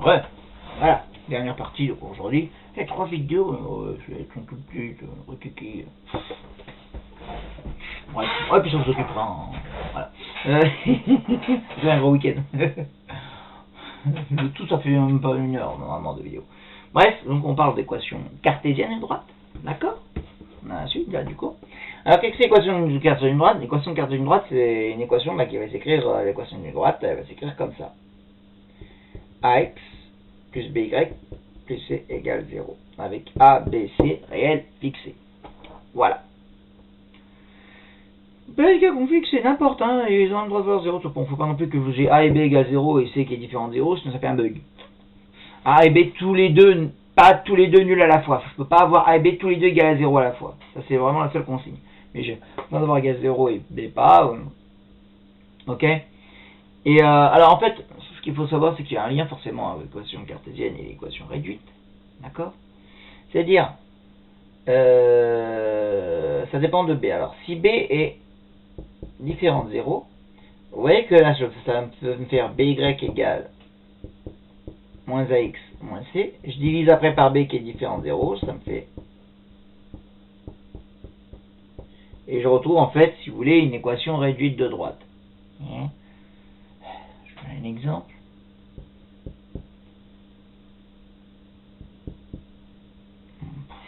Ouais, voilà, dernière partie donc aujourd'hui. Les 3 vidéos, elles sont toutes petites, kiki. Ouais, ouais, puis ça vous occupera. Hein. Voilà. C'est un gros week-end. Tout ça fait même pas 1 heure normalement de vidéo. Bref, donc on parle d'équation cartésienne et droite. D'accord? On a la suite là du coup. Alors qu'est-ce que c'est l'équation cartésienne droite? L'équation cartésienne droite, c'est une équation qui va s'écrire, l'équation de droite, elle va s'écrire comme ça. AX plus BY plus C égale 0. Avec A, B, C réel fixé. Voilà. Les cas qu'on fixe, c'est n'importe, hein, ils ont le droit de voir 0, il ne faut pas non plus que vous ayez A et B égale 0 et C qui est différent de 0, sinon ça fait un bug. A et B tous les deux, pas tous les deux nuls à la fois, je ne peux pas avoir A et B tous les deux égale à 0 à la fois, ça c'est vraiment la seule consigne. Mais j'ai besoin d'avoir égal 0 et B pas, ok. Et alors en fait, ce qu'il faut savoir, c'est qu'il y a un lien forcément avec l'équation cartésienne et l'équation réduite, d'accord. C'est-à-dire, ça dépend de B. Alors si B est différent de 0, vous voyez que là, ça va me faire BY égale moins AX moins C. Je divise après par B qui est différent de 0, ça me fait... Et je retrouve en fait, si vous voulez, une équation réduite de droite. Je fais un exemple.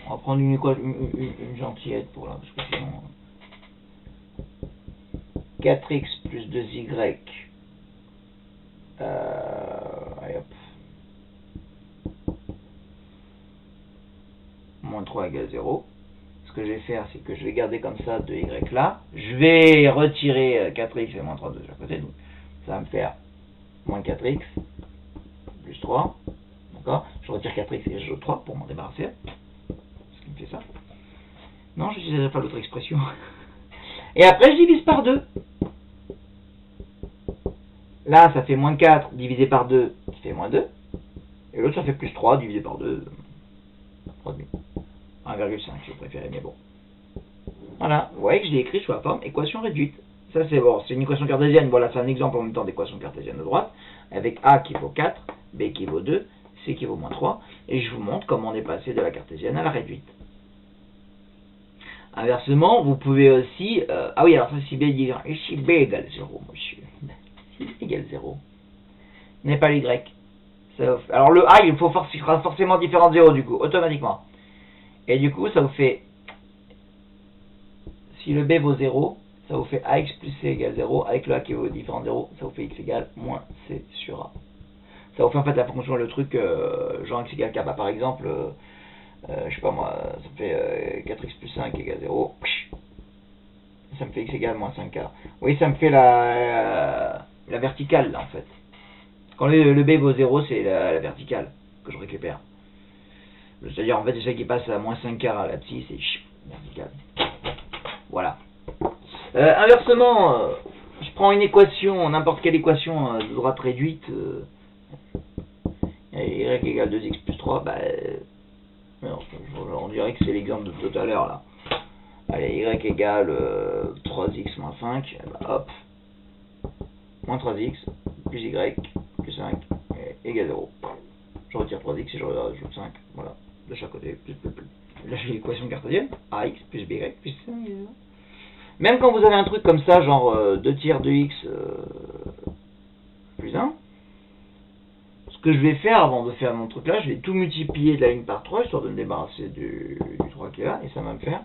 On va prendre une gentillette pour là, parce que sinon... 4x plus 2y allez hop, moins 3 égale 0. Ce que je vais faire, c'est que je vais garder comme ça 2y là. Je vais retirer 4x et moins 3 de chaque côté. Donc ça va me faire moins 4x plus 3. D'accord. Je retire 4x et j'ajoute 3 pour m'en débarrasser. Ce qui me fait ça. Non, je n'utiliserai pas l'autre expression. Et après, je divise par 2. Là, ça fait moins 4 divisé par 2, qui fait moins 2. Et l'autre, ça fait plus 3 divisé par 2. 3,5. 1,5 si vous préférez, mais bon. Voilà, vous voyez que je l'ai écrit sous la forme équation réduite. Ça, c'est bon, c'est une équation cartésienne. Voilà, c'est un exemple en même temps d'équation cartésienne de droite. Avec A qui vaut 4, B qui vaut 2, C qui vaut moins 3. Et je vous montre comment on est passé de la cartésienne à la réduite. Inversement, vous pouvez aussi... ah oui, alors ça, si B égale 0, monsieur. Si B égale 0, n'est pas l'Y. Alors le A, il sera forcément différent de 0 du coup, automatiquement. Et du coup, ça vous fait... Si le B vaut 0, ça vous fait AX plus C égale 0. Avec le A qui vaut différent de 0, ça vous fait X égale moins C sur A. Ça vous fait en fait la fonction, le truc, genre X égale K. Bah, par exemple... je sais pas moi, ça fait 4x plus 5 égale 0. Ça me fait x égale moins 5k. Oui, ça me fait la verticale là en fait. Quand le b vaut 0, c'est la verticale que je récupère. C'est-à-dire en fait, c'est ça qui passe à moins 5k à l'abscisse, c'est verticale. Voilà. Inversement, je prends une équation, n'importe quelle équation de droite réduite. Y égale 2x plus 3, bah... on dirait que c'est l'exemple de tout à l'heure là. Allez, y égale 3x moins 5, bah, hop, moins 3x, plus y, plus 5, égale 0. Je retire 3x et je rajoute 5, voilà, de chaque côté, plus. Là j'ai l'équation cartésienne, ax plus by plus 5, même quand vous avez un truc comme ça, genre 2 tiers de x plus 1, ce que je vais faire avant de faire mon truc là, je vais tout multiplier de la ligne par 3, histoire de me débarrasser du 3 qui est là, et ça va me faire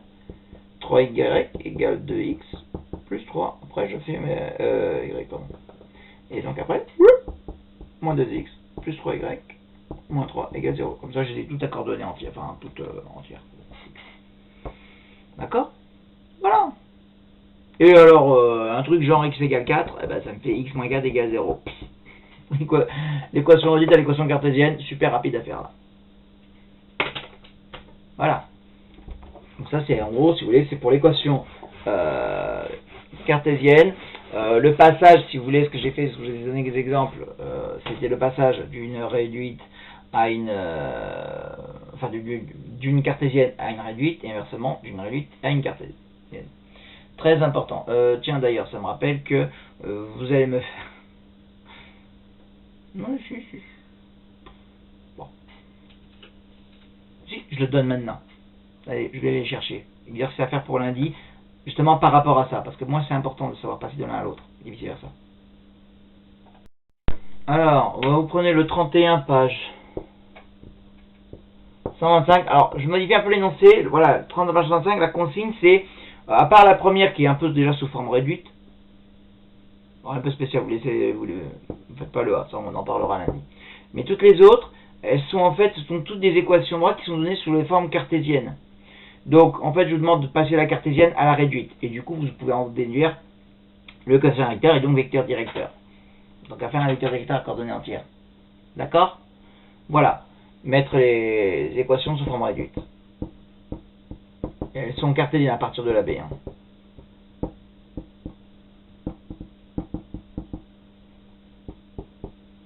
3y égale 2x plus 3. Après, je fais y, pardon. Et donc après, moins 2x plus 3y moins 3 égale 0. Comme ça, j'ai tout à coordonnées entières. Enfin, toutes entières. D'accord? Voilà. Et alors, un truc genre x égale 4, eh ben, ça me fait x moins 4 égale 0. L'équation réduite à l'équation cartésienne, super rapide à faire là. Voilà. Donc ça c'est en gros, si vous voulez, c'est pour l'équation cartésienne. Le passage, si vous voulez, ce que j'ai fait, ce que je vous ai donné des exemples, c'était le passage d'une réduite à une... enfin, d'une cartésienne à une réduite, et inversement, d'une réduite à une cartésienne. Très important. Tiens, d'ailleurs, ça me rappelle que vous allez me faire... Non, si. Si, je le donne maintenant. Allez, je vais aller chercher. Exercice à faire pour lundi, justement par rapport à ça, parce que moi c'est important de savoir passer de l'un à l'autre, et vice versa. Alors, vous prenez le 31 page 125. Alors, je modifie un peu l'énoncé. Voilà, 30 page 125, la consigne c'est, à part la première qui est un peu déjà sous forme réduite, un peu spécial, vous faites pas le A, ça on en parlera lundi. Mais toutes les autres, elles sont en fait, ce sont toutes des équations droites qui sont données sous les formes cartésiennes. Donc en fait je vous demande de passer la cartésienne à la réduite. Et du coup vous pouvez en déduire le coefficient directeur et donc vecteur directeur. Donc à faire un vecteur directeur à coordonnées entières. D'accord? Voilà. Mettre les équations sous forme réduite. Elles sont cartésiennes à partir de la B.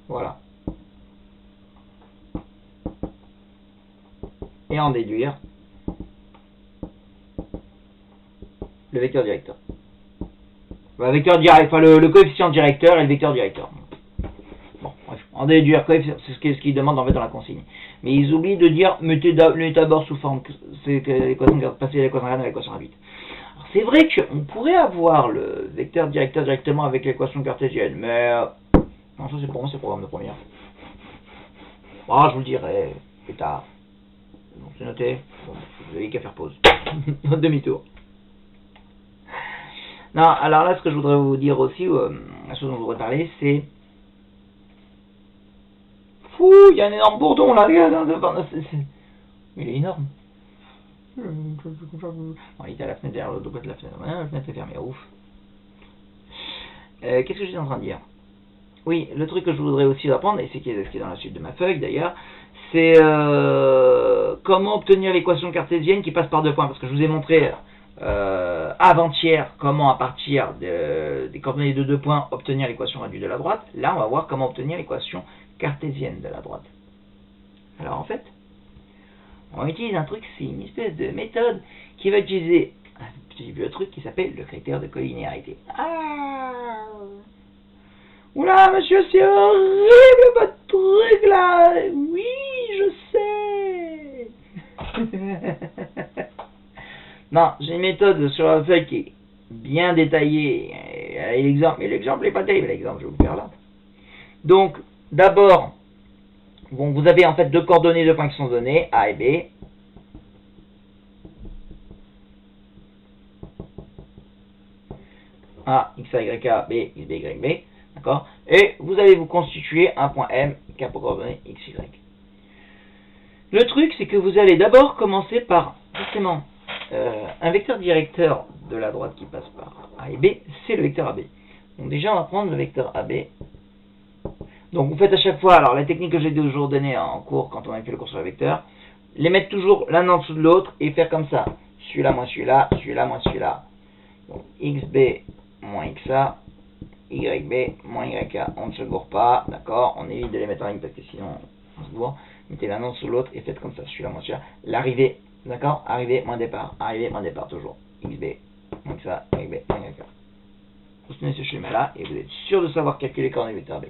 Voilà. Et en déduire le vecteur directeur. Vecteur direct, enfin le coefficient directeur et le vecteur directeur. Bon, bref, en déduire coefficient, c'est ce qu'il demande en fait dans la consigne. Mais ils oublient de dire mettez d'abord sous forme, c'est l'équation, passer l'équation à l'équation réduite. C'est vrai qu'on pourrait avoir le vecteur directeur directement avec l'équation cartésienne, mais non, ça c'est pour moi, c'est le programme de première. Bon, je vous le dirai plus tard. Bon, c'est noté. Bon, vous n'avez qu'à faire pause. Demi-tour. Non, alors là, ce que je voudrais vous dire aussi, la chose dont je voudrais parler, c'est... Fou, il y a un énorme bourdon là, regarde, il est énorme. Bon, il était à la fenêtre, derrière l'autre côté de la fenêtre. La fenêtre est fermée, ouf. Qu'est-ce que j'étais en train de dire? Oui, le truc que je voudrais aussi apprendre, et c'est ce qui est dans la suite de ma feuille d'ailleurs, c'est comment obtenir l'équation cartésienne qui passe par deux points. Parce que je vous ai montré avant-hier comment, à partir des coordonnées de deux points, obtenir l'équation réduite de la droite. Là, on va voir comment obtenir l'équation cartésienne de la droite. Alors en fait, on utilise un truc, c'est une espèce de méthode qui va utiliser un petit vieux truc qui s'appelle le critère de collinéarité. Ah! Oula, monsieur, c'est horrible votre truc là! Oui, je sais! Non, j'ai une méthode sur la feuille qui est bien détaillée. Et l'exemple, mais l'exemple n'est pas terrible, l'exemple, je vais vous faire là. Donc, d'abord, bon, vous avez en fait deux coordonnées de points qui sont données, A et B. A, X, A, Y, A, B, X, B, Y, B. D'accord? Et vous allez vous constituer un point M qui a pour coordonnées X, Y. Le truc, c'est que vous allez d'abord commencer par, forcément, un vecteur directeur de la droite qui passe par A et B, c'est le vecteur AB. Donc déjà, on va prendre le vecteur AB. Donc vous faites à chaque fois, alors la technique que j'ai toujours donnée en cours quand on a fait le cours sur le vecteur, les mettre toujours l'un en dessous de l'autre et faire comme ça. Celui-là moins celui-là, celui-là moins celui-là. Donc XB moins XA, YB moins YA. On ne se gourre pas, d'accord? On évite de les mettre en ligne parce que sinon on se gourre. Mettez l'un en dessous de l'autre et faites comme ça, celui-là moins celui-là. L'arrivée, d'accord? Arrivée moins départ, toujours. XB moins XA, YB moins YA. Vous tenez ce schéma-là et vous êtes sûr de savoir calculer les coordonnées du vecteur B.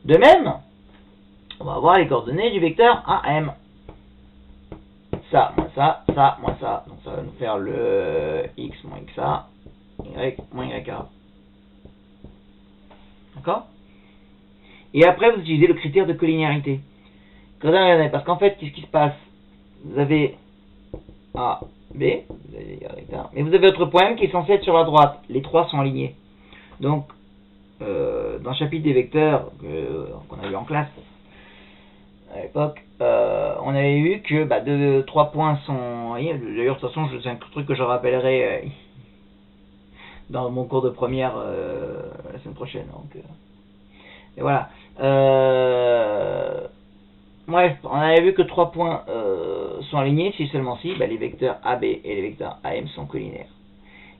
De même, on va avoir les coordonnées du vecteur AM. Ça, moins ça, ça, moins ça. Donc ça va nous faire le X moins XA, Y moins YA. D'accord? Et après, vous utilisez le critère de collinéarité. Parce qu'en fait, qu'est-ce qui se passe? Vous avez A, B, vous avez mais vous avez votre point M qui est censé être sur la droite. Les trois sont alignés. Donc, dans le chapitre des vecteurs qu'on a eu en classe à l'époque, on avait vu que trois points sont... D'ailleurs, de toute façon, c'est un truc que je rappellerai dans mon cours de première la semaine prochaine. Donc, et voilà. Bref, on avait vu que trois points sont alignés si seulement si les vecteurs AB et les vecteurs AM sont collinaires.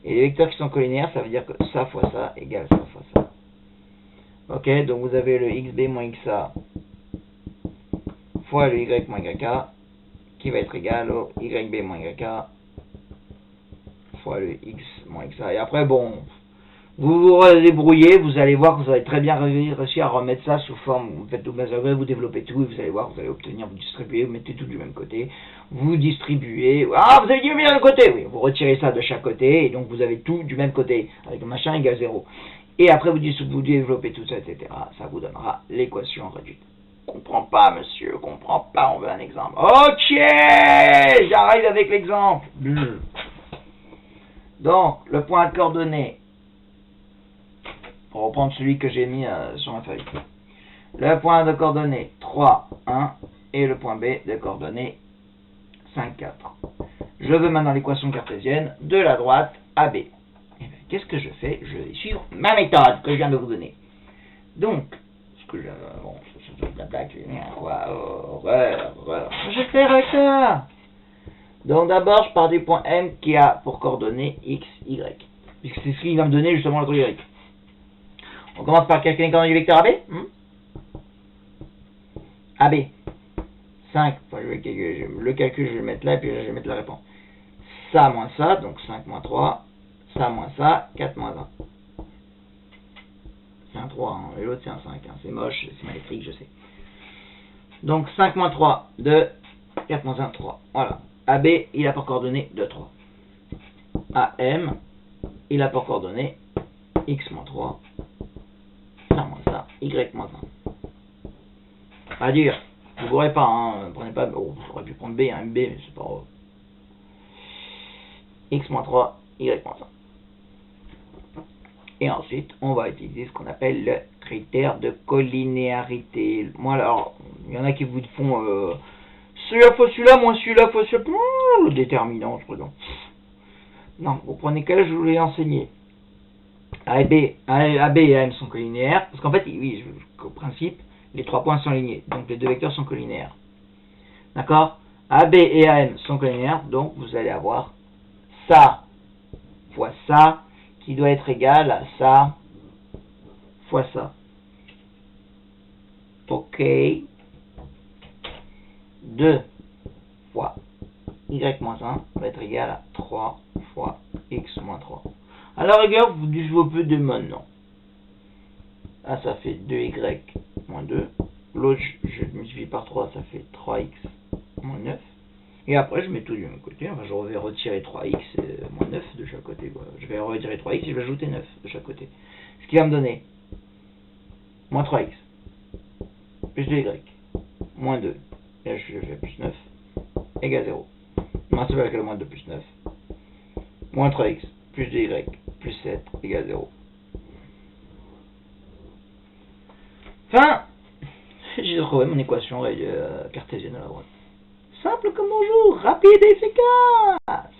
Et les vecteurs qui sont collinaires, ça veut dire que ça fois ça égale ça fois ça. Ok, donc vous avez le XB moins XA fois le Y moins YK qui va être égal au YB moins YK fois le X moins XA. Et après, bon, Vous vous débrouillez, vous allez voir que vous allez très bien réussir à remettre ça sous forme, vous faites tout, vous développez tout, et vous allez voir que vous allez obtenir, vous distribuez, vous mettez tout du même côté, vous distribuez, ah vous avez dit du même côté, oui, vous retirez ça de chaque côté, et donc vous avez tout du même côté, avec le machin égale 0. Et après vous développez tout ça, etc. Ça vous donnera l'équation réduite. Comprends pas, monsieur, comprends pas, on veut un exemple. Ok, j'arrive avec l'exemple. Donc, le point de coordonnées, pour reprendre celui que j'ai mis sur ma feuille. Le point de coordonnées 3, 1 et le point B de coordonnées 5, 4. Je veux maintenant l'équation cartésienne de la droite AB. Et bien, qu'est-ce que je fais? Je vais suivre ma méthode que je viens de vous donner. Donc, ce que je... Bon, c'est la blague, quoi, horreur. Je vais faire avec ça. Donc d'abord, je pars du point M qui a pour coordonnées X, Y. Puisque c'est ce qui va me donner justement le truc Y. On commence par calculer les coordonnées du vecteur AB. AB. 5. Enfin, le calcul, je vais le mettre là, et puis je vais mettre la réponse. Ça moins ça, donc 5 moins 3. Ça moins ça, 4 moins 1. C'est un 3, hein, et l'autre c'est un 5. Hein. C'est moche, c'est mal écrit, je sais. Donc 5 moins 3, 2. 4 moins 1, 3. Voilà. AB, il a pour coordonnées 2, 3. AM, il a pour coordonnées X moins 3. Ça moins ça, Y moins 1. Pas dur. Vous ne bourrez pas, hein. Prenez pas. Oh, j'aurais pu prendre B, un MB, mais c'est pas grave. X moins 3, Y moins 1. Et ensuite, on va utiliser ce qu'on appelle le critère de collinéarité. Moi, alors, il y en a qui vous font celui-là fois celui-là, moins celui-là fois celui-là. Le déterminant, je présume. Non, vous prenez quel je vous l'ai enseigné. AB et AM sont collinéaires. Parce qu'en fait, oui, au principe, les 3 points sont lignés. Donc les 2 vecteurs sont collinéaires. D'accord? AB et AM sont collinéaires. Donc vous allez avoir ça fois ça qui doit être égal à ça fois ça. Ok. 2 fois y moins 1 va être égal à 3 fois x moins 3. À la rigueur, vous développez des maintenant. Ah, ça fait 2y moins 2. L'autre, je multiplie par 3, ça fait 3x moins 9. Et après, je mets tout du même côté. Enfin, je vais retirer 3x moins 9 de chaque côté. Quoi. Je vais retirer 3x et je vais ajouter 9 de chaque côté. Ce qui va me donner moins 3x plus 2y moins 2. Et là, je fais plus 9 égale 0. Moins ça va avec le moins 2 plus 9. Moins 3x plus 2y plus 7 égale 0. Enfin, j'ai retrouvé mon équation cartésienne à la droite. Simple comme bonjour, rapide et efficace.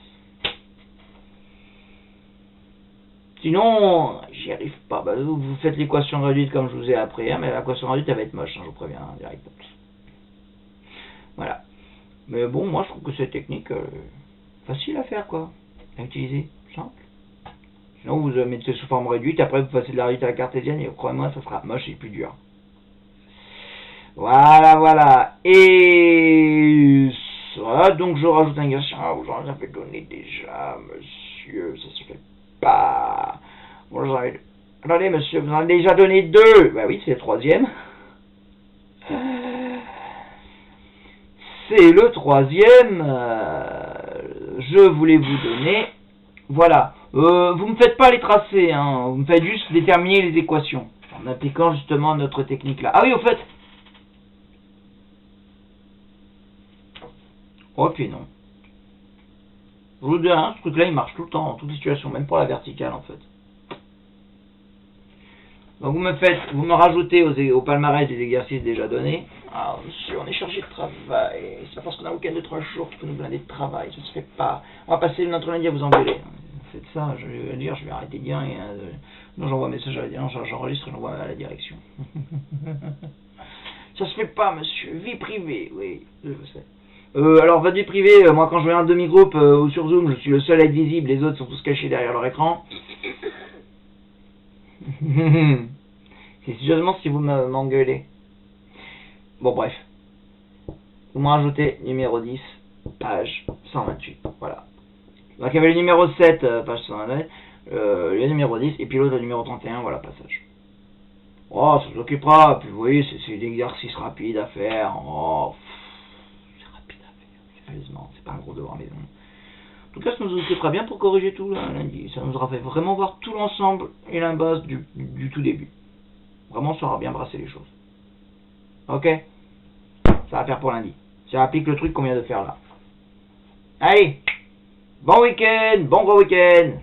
Sinon, j'y arrive pas. Bah, vous faites l'équation réduite comme je vous ai appris, hein, mais l'équation réduite elle va être moche, hein, je vous préviens, hein, direct. Voilà. Mais bon, moi je trouve que cette technique facile à faire, quoi. À utiliser, simple. Sinon, vous mettez sous forme réduite, après vous passez de la réduite à la cartésienne, et croyez-moi, ça sera moche et plus dur. Voilà. Et ça, donc je rajoute un exercice. Ah, vous en avez donné déjà, monsieur, ça se fait pas. Bon, attendez, monsieur, vous en avez déjà donné 2. Bah oui, c'est le 3e. C'est le 3e. Je voulais vous donner. Voilà. Vous ne me faites pas les tracés, hein. Vous me faites juste déterminer les équations. En appliquant justement notre technique là. Ah oui, au fait. Ok, non. Je vous dis, hein, ce truc-là, il marche tout le temps, en toute situation, même pour la verticale, en fait. Donc vous me rajoutez au palmarès des exercices déjà donnés. Ah, monsieur, on est chargé de travail. C'est pas parce qu'on a un week-end de 3 jours qu'il faut nous blinder de travail. Ça se fait pas. On va passer notre lundi à vous engueuler. Faites ça, je vais dire, je vais arrêter de dire. Non, j'envoie un message à la direction, j'enregistre et j'envoie à la direction. Ça se fait pas, monsieur. Vie privée, oui, je sais. Alors, votre vie privée, moi quand je vais en demi-groupe ou sur Zoom, je suis le seul à être visible, les autres sont tous cachés derrière leur écran. C'est sérieusement si vous m'engueulez. Bon, bref. Vous me rajoutez numéro 10, page 128. Voilà. Donc, il y avait le numéro 7, page 128. le numéro 10, et puis l'autre, le numéro 31, voilà, passage. Oh, ça s'occupera, puis vous voyez, c'est l'exercice rapide à faire. Oh, c'est rapide à faire, sérieusement, c'est pas un gros devoir maison. En tout cas, ça nous occupera bien pour corriger tout là, lundi. Ça nous aura fait vraiment voir tout l'ensemble et l'impasse du tout début. Vraiment, ça aura bien brassé les choses. Ok? Ça va faire pour lundi. Ça applique le truc qu'on vient de faire là. Allez! Bon week-end! Bon gros week-end!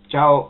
Ciao!